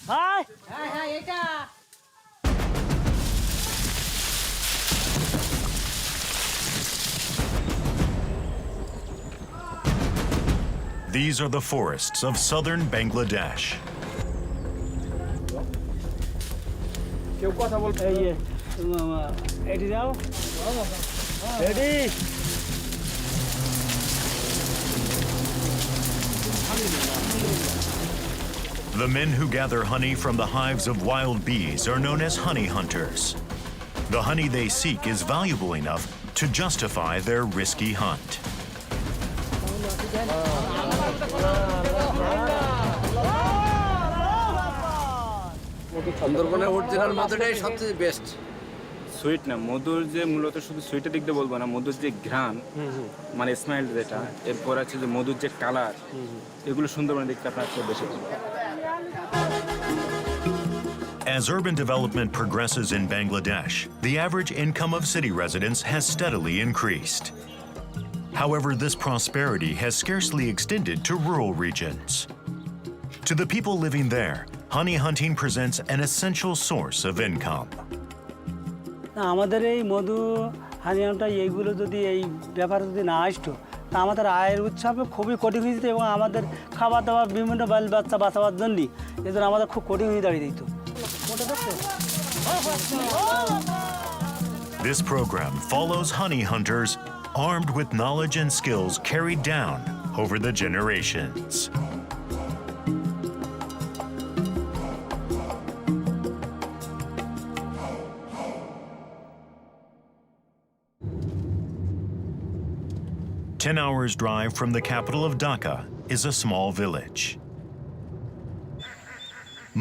Hi. These are the forests of southern Bangladesh. Ready? The men who gather honey from the hives of wild bees are known as honey hunters. The honey they seek is valuable enough to justify their risky hunt. সুন্দরবনের original মধুটাই সবচেয়ে best. Sweet না, মধুর যে মূলত শুধু সুইটের দিক দিয়ে বলবো না, মধুর যে ঘ্রাণ মানে স্মেল যেটা, এরপর আছে যে মধুর যে কালার, এগুলো সুন্দরবনের দিকটা আপনার খুব বেশি ভালো। As urban development progresses in Bangladesh, the average income of city residents has steadily increased. However, this prosperity has scarcely extended to rural regions. To the people living there, honey hunting presents an essential source of income. আমাদের এই মধু হানিয়ানটা এইগুলো যদি এই ব্যাপারে যদি না আসতো তা আমাদের আয়ের উৎসবে খুবই কঠিন হয়ে যেত এবং আমাদের খাবার দাবার বিভিন্ন বাচ্চা বাঁচাবার জন্যই এদের আমাদের খুব কঠিন হয়ে দাঁড়িয়ে দিত। This program follows honey hunters armed with knowledge and skills carried down over the generations. Ten hours drive from the capital of Dhaka is a small village.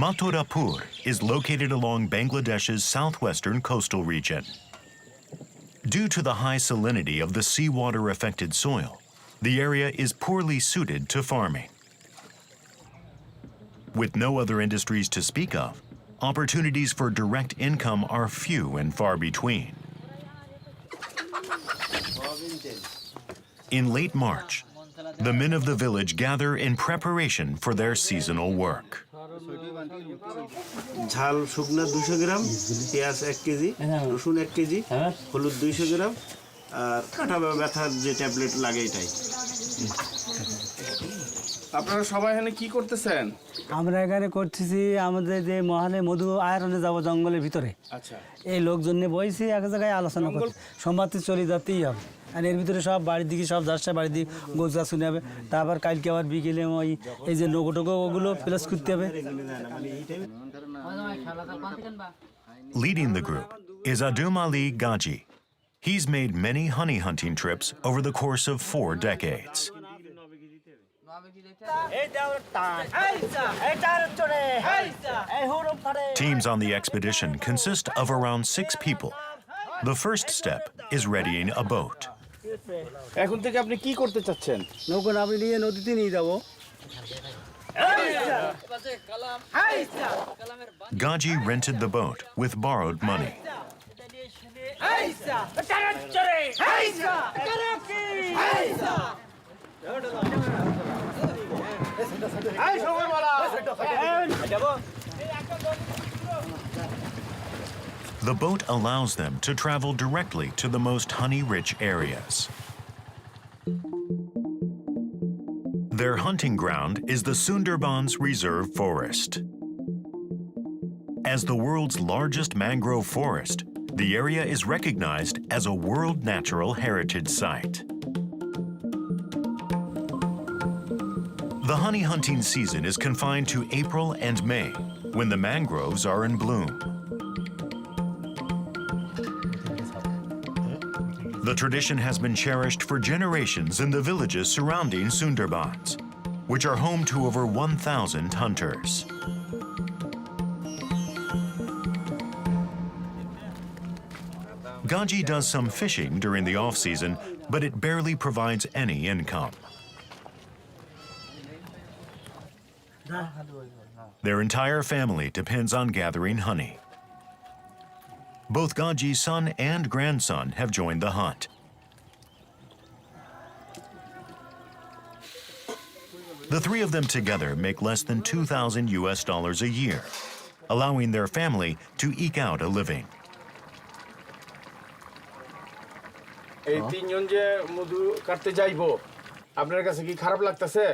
Mathurapur is located along Bangladesh's southwestern coastal region. Due to the high salinity of the seawater-affected soil, the area is poorly suited to farming. With no other industries to speak of, opportunities for direct income are few and far between. In late March, the men of the village gather in preparation for their seasonal work. ঝাল শুকনা 200 গ্রাম, পেঁয়াজ 1 KG, রসুন 1 KG, হলুদ 200 গ্রাম আর কাটা ব্যথার যে tablet লাগে এটাই। আপনারা সবাই এখানে কি করতেছেন? আমরা এখানে করতেছি আমাদের যে মহালে মধু আয়রনে যাব জঙ্গলের ভিতরে। আচ্ছা, এই লোকজন নিয়ে বসেছি এক জায়গায় আলোচনা করতে, সোমবার থেকে চলে যেতেই হবে। আর এর ভিতরে সব বাড়ির দিকে সব যাচ্ছে, বাড়ির দিকে গোছ গাছ শুনে হবে। তারপর কালকে আবার বিকেলে ওই এই যে নৌকো টোকো ওগুলো প্লাস করতে হবে। Leading the group is Adum Ali Gaji. He's made many honey hunting trips over the course of 4 decades. Teams on the expedition consist of around 6 people. The first step is readying a boat. এখন থেকে আপনি কি করতে চাচ্ছেন? নৌকো নামে নিয়ে নদীতে নিয়ে যাবো। Gaji rented the boat with borrowed money. The boat allows them to travel directly to the most honey-rich areas. Their hunting ground is the Sundarbans Reserve Forest. As the world's largest mangrove forest, the area is recognized as a World Natural Heritage Site. The honey hunting season is confined to April and May, when the mangroves are in bloom. The tradition has been cherished for generations in the villages surrounding Sundarbans, which are home to over 1,000 hunters. Gaji does some fishing during the off-season, but it barely provides any income. Their entire family depends on gathering honey. Both Gaji's son and grandson have joined the hunt. The three of them together make less than $2,000 a year, allowing their family to eke out a living. এই তিনজন যে মধু কাটতে যাইবো আপনার কাছে কি খারাপ লাগতেছে?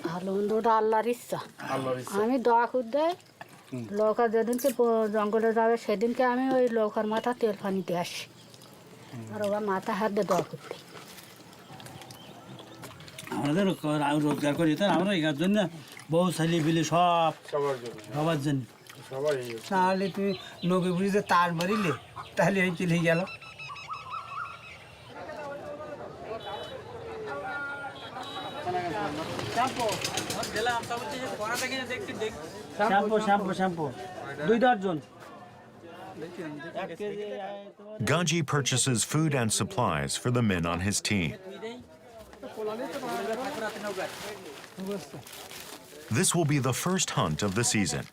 ভালো মন্দটা আল্লাহর ইচ্ছা। আল্লাহর ইচ্ছা। আমি দোয়া করতে নৌকা যেদিনকে জঙ্গলে যাবে সেদিনকে আমি ওই নৌকার মাথা তেল পানিতে আসি আর ওর মাথা হাত দিয়ে দোয়া করতে। আমাদের রোজগার করি তো আমরা এগার জন্য বউ ছেলে বিলি সব সবার জন্য সবাই তাহলে তুমি নবী বুঝিতে তার মারিলে তাহলে এই চলে গেল। Shampoo shampoo shampoo 2 দর্জন। Gaji purchases food and supplies for the men on his team. This will be the first hunt of the season.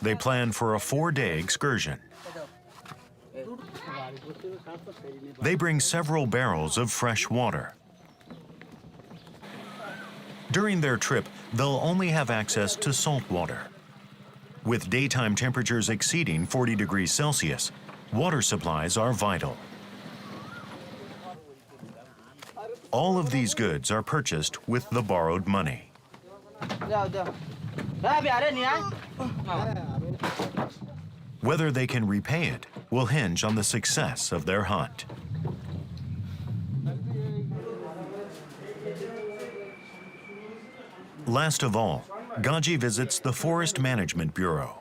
They plan for a 4-day excursion. They bring several barrels of fresh water. During their trip, they'll only have access to salt water. With daytime temperatures exceeding 40 degrees Celsius, water supplies are vital. All of these goods are purchased with the borrowed money. Whether they can repay it will hinge on the success of their hunt. Last of all, Gaji visits the Forest Management Bureau.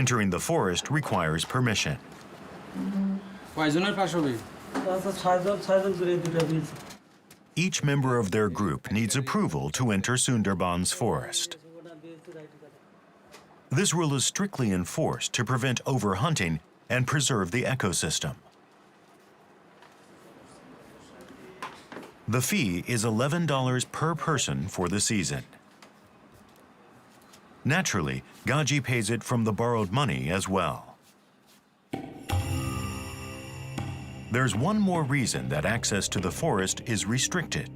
Entering the forest requires permission. Each member of their group needs approval to enter Sundarbans forest. This rule is strictly enforced to prevent overhunting and preserve the ecosystem. The fee is $11 per person for the season. Naturally, Gaji pays it from the borrowed money as well. There's one more reason that access to the forest is restricted.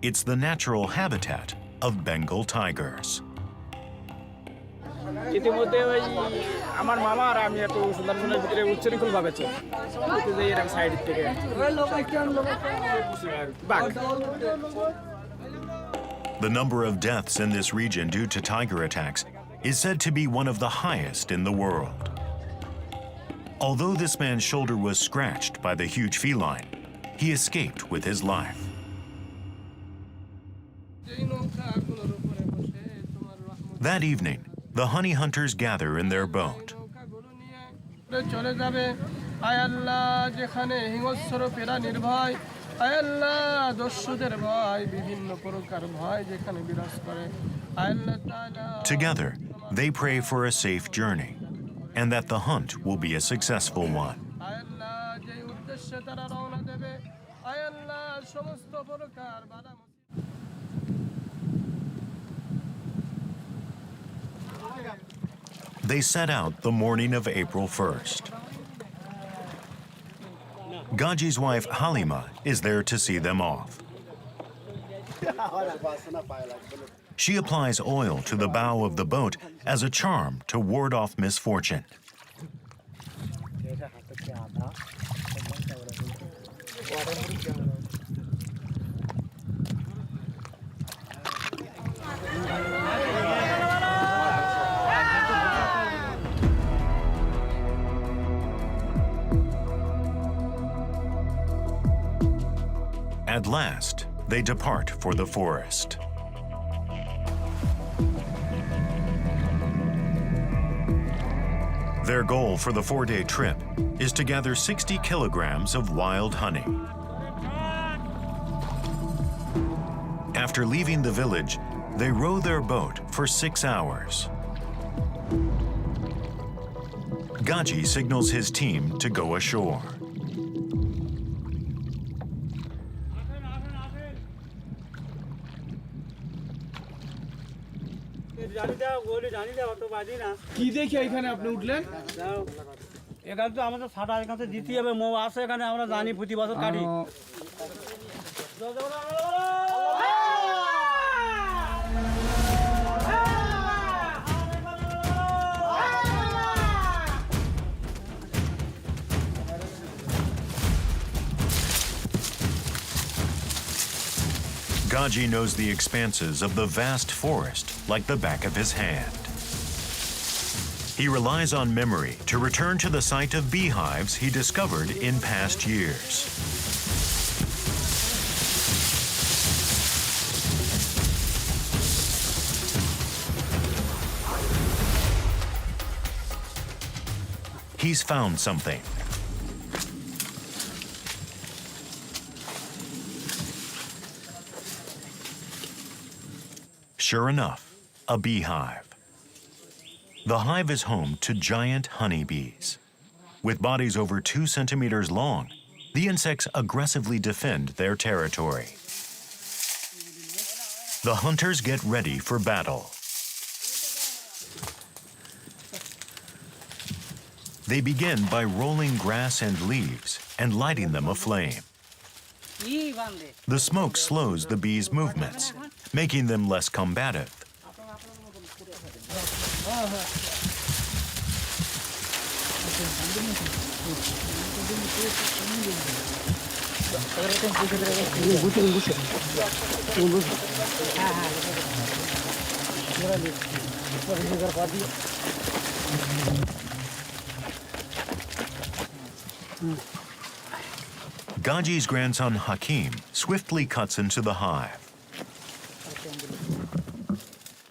It's the natural habitat of Bengal tigers. ইতিমধ্যে ওই আমার মামা আর আমি একটু সুন্দরবনের ভিতরে উচ্চরিকুল ভাবে চলি এরকম সাইড থেকে The number of deaths in this region due to tiger attacks is said to be one of the highest in the world. Although this man's shoulder was scratched by the huge feline, he escaped with his life. That evening, the honey hunters gather in their boat. Together, they pray for a safe journey and that the hunt will be a successful one. They set out the morning of April 1st. Gaji's wife Halima is there to see them off. She applies oil to the bow of the boat as a charm to ward off misfortune. At last, they depart for the forest. Their goal for the 4-day trip is to gather 60 kilograms of wild honey. After leaving the village, they row their boat for 6 hours. Gaji signals his team to go ashore. কি দেখে এখানে আপনি উঠলেন? এখানে তো আমাদের ছাটা এখানে দিতে হবে, মৌ আছে এখানে, আমরা জানি প্রতি বছর কাটি। Gaji knows the expanses of the vast forest like the back of his hand. He relies on memory to return to the site of beehives he discovered in past years. He's found something. Sure enough, a beehive. The hive is home to giant honeybees. With bodies over 2 centimeters long, the insects aggressively defend their territory. The hunters get ready for battle. They begin by rolling grass and leaves and lighting them aflame. The smoke slows the bees' movements, making them less combative. Gaji's grandson Hakim swiftly cuts into the hive.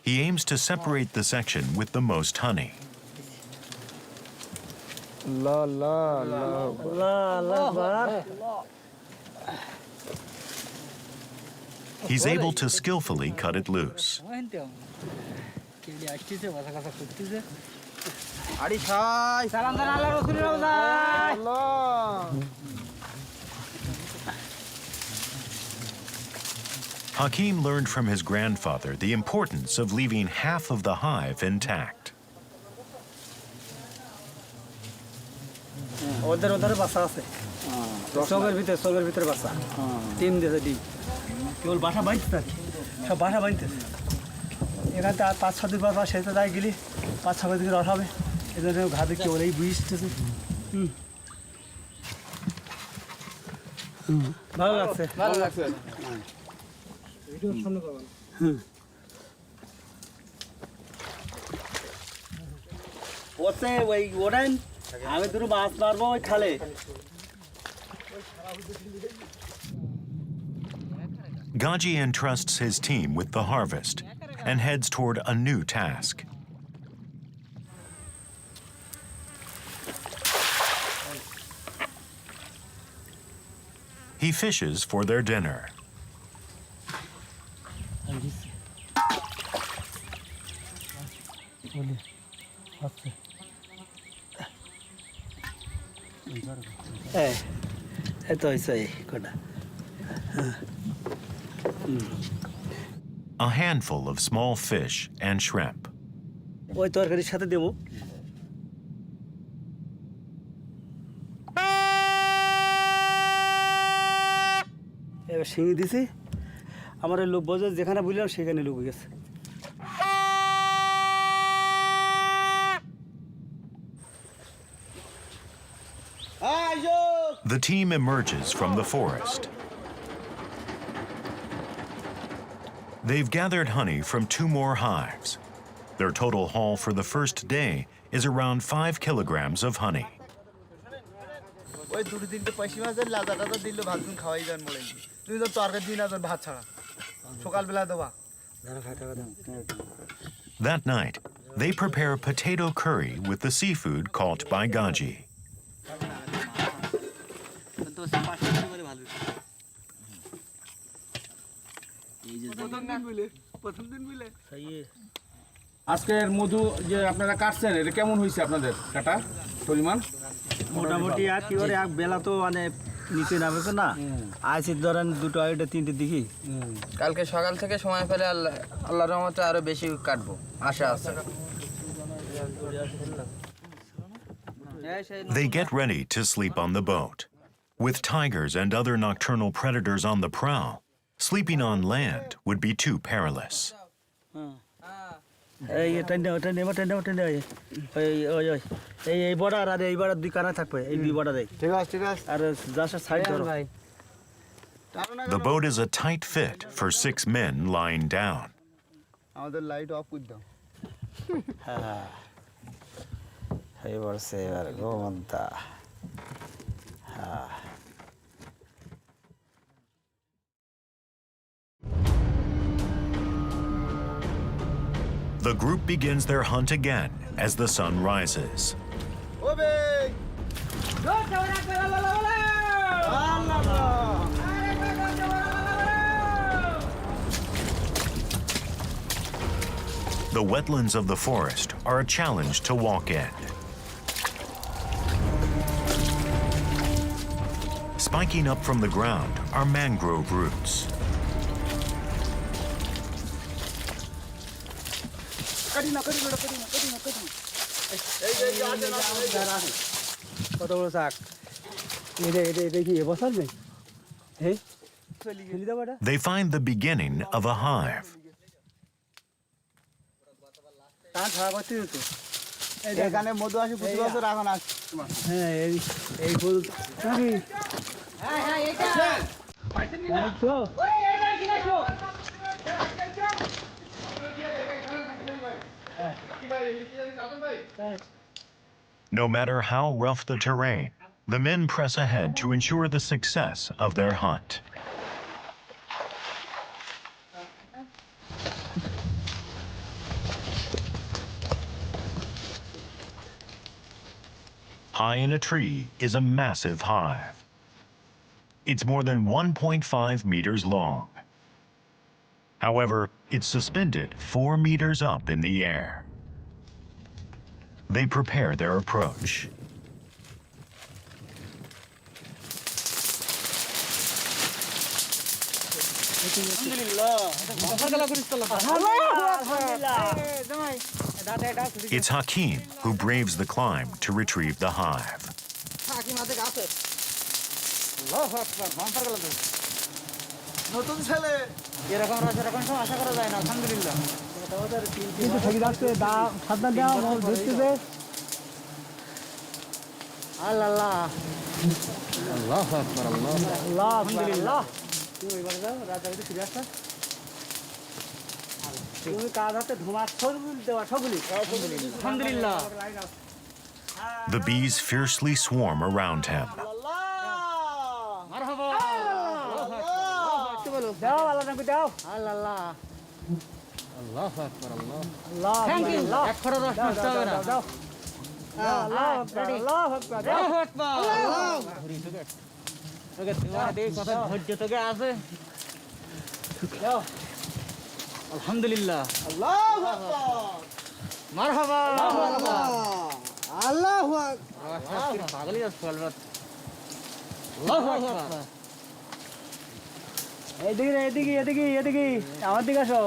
He aims to separate the section with the most honey. He's able to skillfully cut it loose. Hakim learned from his grandfather the importance of leaving half of the hive intact. ওদের বাসা আছে, চোখের ভিতরে বাসা, ডিম দিয়েছে, ডিম কেবল বাসা বাঁধতে আর কি, সব বাসা বাঁধতেছে। এখান থেকে আর 5-6 দিন পর সেটা যাই গেলি 5-6 দিকে রস হবে, এদের ঘাতে কেবল এই বুঝতেছে। ভালো লাগছে, ভালো লাগছে। ওতে ওই ওড়েন, আমি দুটো মাছ মারবো ওই খালে। Gaji entrusts his team with the harvest and heads toward a new task. He fishes for their dinner. A handful of small fish and shrimp. ওই তরকারির সাথে দেবো। এবার শিঙি দিছি, আমার ওই লোক বোঝে যেখানে বুঝলাম সেখানে লোক গেছে। The team emerges from the forest. They've gathered honey from 2 more hives. Their total haul for the first day is around 5 kilograms of honey. That night, they prepare potato curry with the seafood caught by Gaji. আজকের মধু যে আপনারা কাটছেন, এটা কেমন হয়েছে আপনাদের কাটা পরিমাণ? মোটামুটি আর কি করে, এক বেলা তো মানে নিচে নামেছে না, আইসি ধরেন 2টা 3টের দিকে। কালকে সকাল থেকে সময় পেলে আল্লাহর রহমতে আরো বেশি কাটবো, আশা আছে। They get ready to sleep on the boat. With tigers and other nocturnal predators on the prowl, sleeping on land would be too perilous. এই টেন্ডে এই বর্ডার আর এই বর্ডার দুই কানা থাকবে এই দুই বর্ডারে ঠিক আছে আর জাস্ট সাইড ধরো ভাই The boat is a tight fit for 6 men lying down. আমাদের লাইট অফ করে দাও এবার সেবার গোমন্তা The group begins their hunt again as the sun rises. The wetlands of the forest are a challenge to walk in. Spiking up from the ground are mangrove roots. কত বড় শাক এটা কি এবছর নেই এই ফেলি দাও এটা They find the beginning of a hive. তা খাওয়া করতে তো এখানে মধু আসে প্রতি বছর এখন আসে হ্যাঁ এই ফুল নাকি হ্যাঁ এটা No matter how rough the terrain, the men press ahead to ensure the success of their hunt. High in a tree is a massive hive. It's more than 1.5 meters long. However, it's suspended 4 meters up in the air. They prepare their approach. It's Hakim who braves the climb to retrieve the hive. নতুন ছেলে এরকম আশা করা যায় না আলহামদুলিল্লাহ কিন্তু ঠিক আছে দাও সাবধান দাও মোল ধরতেছে আল্লাহ আল্লাহু আকবার আল্লাহ আলহামদুলিল্লাহ তুমি এবার যাও রাজাকে ফিরে আসা তুমি কাজ হাতে ধুমা ছগুলি দেওয়া ছগুলি আলহামদুলিল্লাহ The bees fiercely swarm around him. মারহাবা দাও আল্লাহ নামে দাও আল্লাহ আল্লাহু আকবার আল্লাহ থ্যাংক ইউ এক খড় রস নষ্ট হবে না দাও আল্লাহু আকবার আল্লাহু আকবার আল্লাহু আকবার ওকে তোমার দেই কত ধৈর্য তোকে আছে দাও আলহামদুলিল্লাহ আল্লাহু আকবার মারহাবা আল্লাহু আকবার পাগলই আছে আল্লাহ আল্লাহু আকবার এদিকে আমার দিকে আসো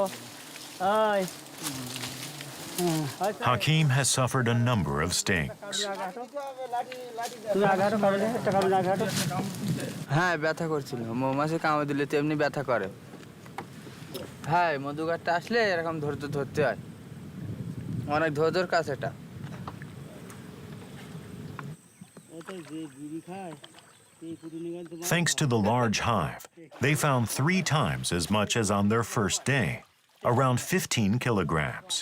Hakim has suffered a number of stings. হ্যাঁ ব্যথা করছিল মৌমাছি কামড় দিলে তেমনি ব্যথা করে হ্যাঁ মধু গাছটা আসলে এরকম ধরতে হয় অনেক ধৈর্যের কাজ এটা Thanks to the large hive, they found 3 times as much as on their first day, around 15 kilograms.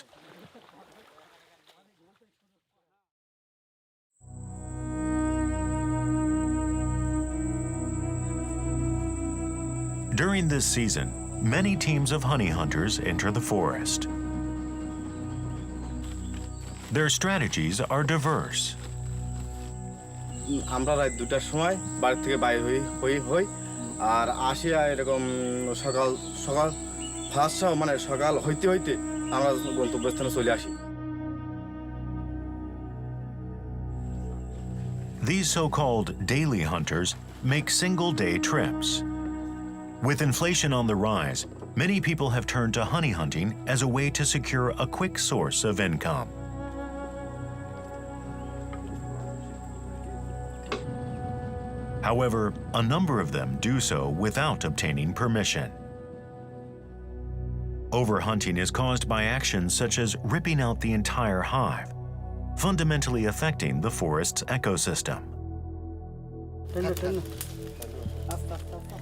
During this season, many teams of honey hunters enter the forest. Their strategies are diverse. আমরা রাত 2টার সময় বাড়ি থেকে বাইরে হই আর আসি এরকম সকাল ফার্স্ট মানে সকাল হইতে আমরা গন্তব্যস্থানে চলে আসি These so-called daily hunters make single-day trips. With inflation on the rise, many people have turned to honey hunting as a way to secure a quick source of income. However, a number of them do so without obtaining permission. Overhunting is caused by actions such as ripping out the entire hive, fundamentally affecting the forest's ecosystem.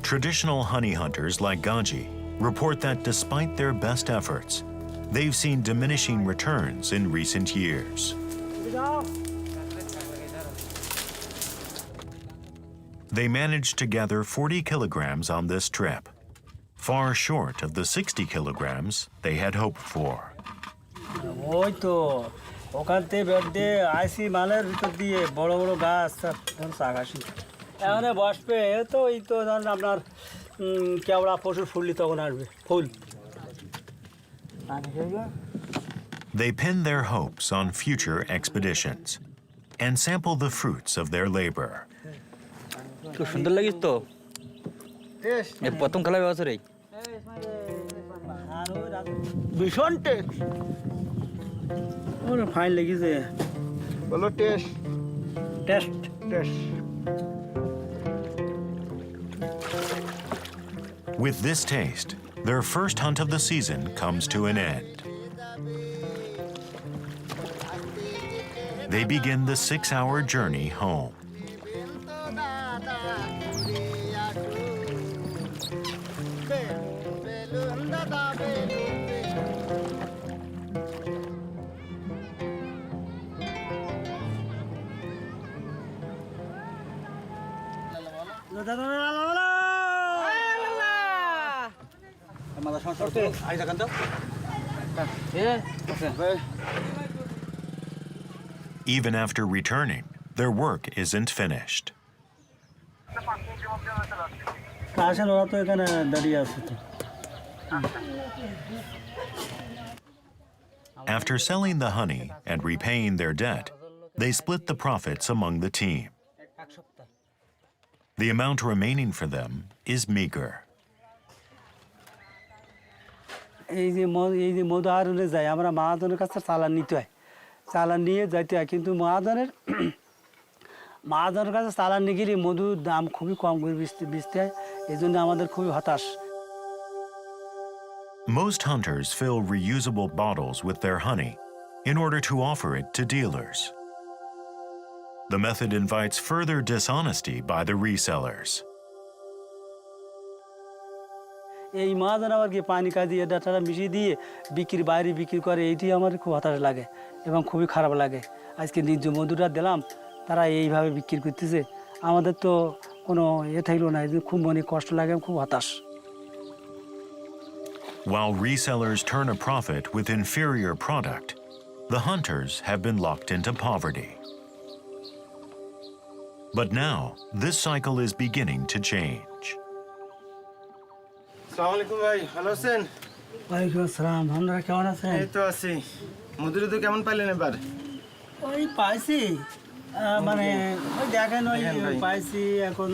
Traditional honey hunters like Gaji report that despite their best efforts, they've seen diminishing returns in recent years. They managed to gather 40 kilograms on this trip, far short of the 60 kilograms they had hoped for. ওই তো ওখান থেকে bed দিয়ে আইসি মালের ভিতর দিয়ে বড় বড় গাছ চাগাছি এখানে বসবে তো এই তো ধরেন আপনার কেওড়া পশুর ফুললি তখন আসবে ফুল They pin their hopes on future expeditions and sample the fruits of their labor. খুব সুন্দর লাগিস তো এর প্রথম খেলা বছরেই ভীষণ টেস্ট ওরা ফাইন লেগেছে বলো test test test With this taste, their first hunt of the season comes to an end. They begin the 6-hour journey home. Even after returning, their work isn't finished. আসেন ওরা তো এখানে দাঁড়িয়ে আছে তো After selling the honey and repaying their debt, they split the profits among the team. The amount remaining for them is meager. এই যে মধু আহরণে যাই আমরা মহাজনের কাছে চালান নিতে হয় চালান নিয়ে যাইতে হয় কিন্তু মহাজনের কাছে চালান নিয়ে গেলে মধুর দাম খুবই কম করে বেচতে হয় এই জন্য আমাদের খুবই হতাশ Most hunters fill reusable bottles with their honey in order to offer it to dealers. The method invites further dishonesty by the resellers. এই মহাজন আবার কি পানি কাজি এটা মিশিয়ে দিয়ে বাইরে বিক্রি করে এইটি আমার খুব হতাশ লাগে এবং খুবই খারাপ লাগে আজকে নিজ মধুটা দিলাম তারা এইভাবে বিক্রি করতেছে আমাদের তো কোনো থাকলো না খুব মনে কষ্ট লাগে খুব হতাশ While resellers turn a profit with inferior product, the hunters have been locked into poverty. But now, this cycle is beginning to change. আসসালামু আলাইকুম ভাই ভালো আছেন ওয়ালাইকুম আসসালাম আপনারা কেমন আছেন এই তো আছি মধুরি তো কেমন পাইলেন এবার ওই পাইছি মানে ওই দেখেন ওই পাইছি এখন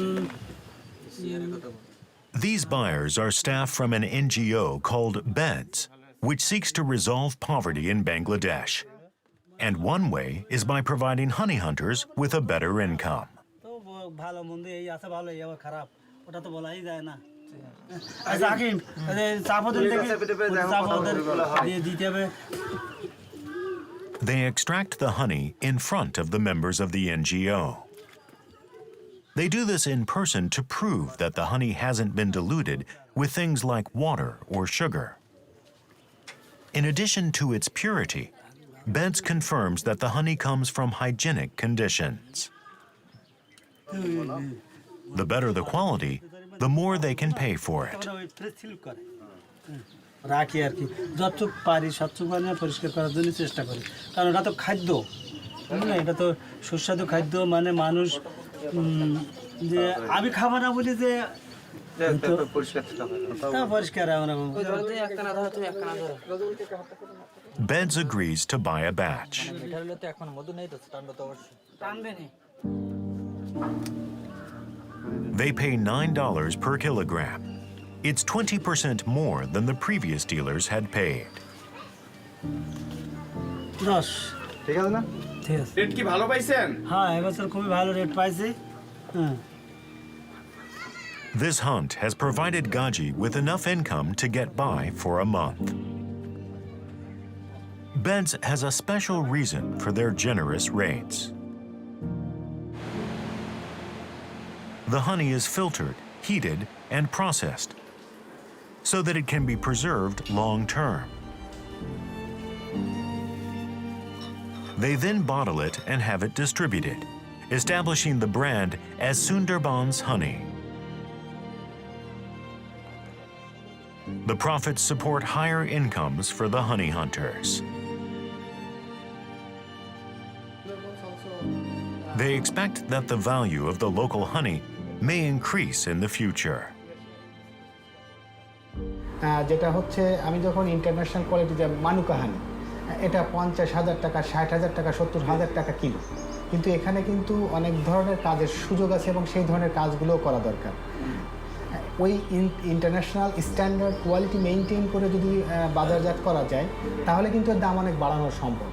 These buyers are staff from an NGO called BEDS, which seeks to resolve poverty in Bangladesh. And one way is by providing honey hunters with a better income. তো ভালো মন্দ এই আছে ভালো এই আবার খারাপ ওটা তো বলাই যায় না আচ্ছা হাকিম চাপদের থেকে চাপদের দিয়ে দিতে হবে They extract the honey in front of the members of the NGO. They do this in person to prove that the honey hasn't been diluted with things like water or sugar. In addition to its purity, BEDS confirms that the honey comes from hygienic conditions. The better the quality, the more they can pay for it. রাখি আর কি যতটুক পারি সবটুক মানে পরিষ্কার করার জন্য চেষ্টা করি কারণ এটা তো খাদ্য বুঝলেন এটা তো সুস্বাদু খাদ্য মানে মানুষ যে আমি খাবো না বলি যে পরিষ্কার BEDS agrees to buy a batch. They pay $9 per kilogram. It's 20% more than the previous dealers had paid. 10 ঠিক আছে না ঠিক আছে রেট কি ভালো পাইছেন হ্যাঁ এবছর খুবই ভালো রেট পাইছি হ্যাঁ This hunt has provided Gaji with enough income to get by for a month. Beds has a special reason for their generous rates. The honey is filtered, heated, and processed so that it can be preserved long term. They then bottle it and have it distributed, establishing the brand as Sundarbans honey. The profits support higher incomes for the honey hunters. They expect that the value of the local honey may increase in the future. যেটা হচ্ছে আমি যখন international quality যে মানুকা হানি, এটা 50,000 টাকা, 60,000 টাকা, 70,000 টাকা kilo, কিন্তু এখানে কিন্তু অনেক ধরনের কাজের সুযোগ আছে এবং সেই ধরনের কাজগুলোও করা দরকার। ওই ইন্টারন্যাশনাল স্ট্যান্ডার্ড কোয়ালিটি মেনটেন করে যদি বাজারজাত করা যায় তাহলে কিন্তু এর দাম অনেক বাড়ানো সম্ভব।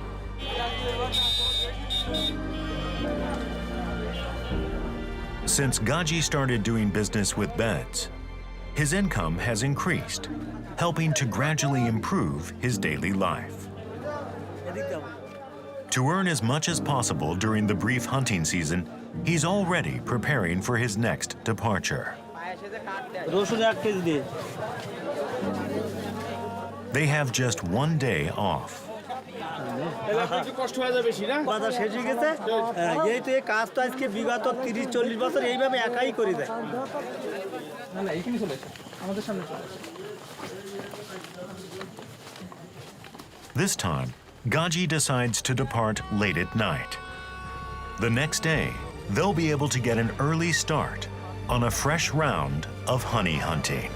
Since Gaji started doing business with beds, his income has increased, helping to gradually improve his daily life. To earn as much as possible during the brief hunting season, he's already preparing for his next departure. They have just one day off. বাজার শেষ হয়ে গেছে, এই তো এই কাজ তো আজকে বিগত 30-40 বছর এইভাবে একাই করে দেয়। This time, Gaji decides to depart late at night. The next day, they'll be able to get an early start on a fresh round of honey hunting.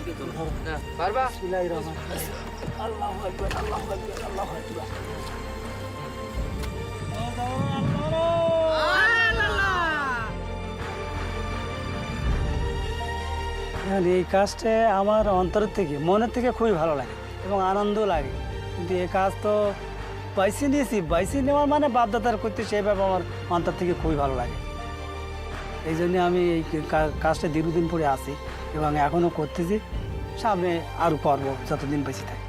এই কাজটা আমার অন্তর থেকে, মনের থেকে খুবই ভালো লাগে এবং আনন্দ লাগে, কিন্তু এই কাজ তো বাইসে নিয়েছি, বাইসে নেওয়ার মানে বাধ্যতার করতে, সেইভাবে আমার অন্তর থেকে খুবই ভালো লাগে। এই জন্য আমি এই কাজটা দীর্ঘদিন পরে আছি এবং এখনও করতেছি, সামনে আরও করবো যতদিন বেঁচে থাকি।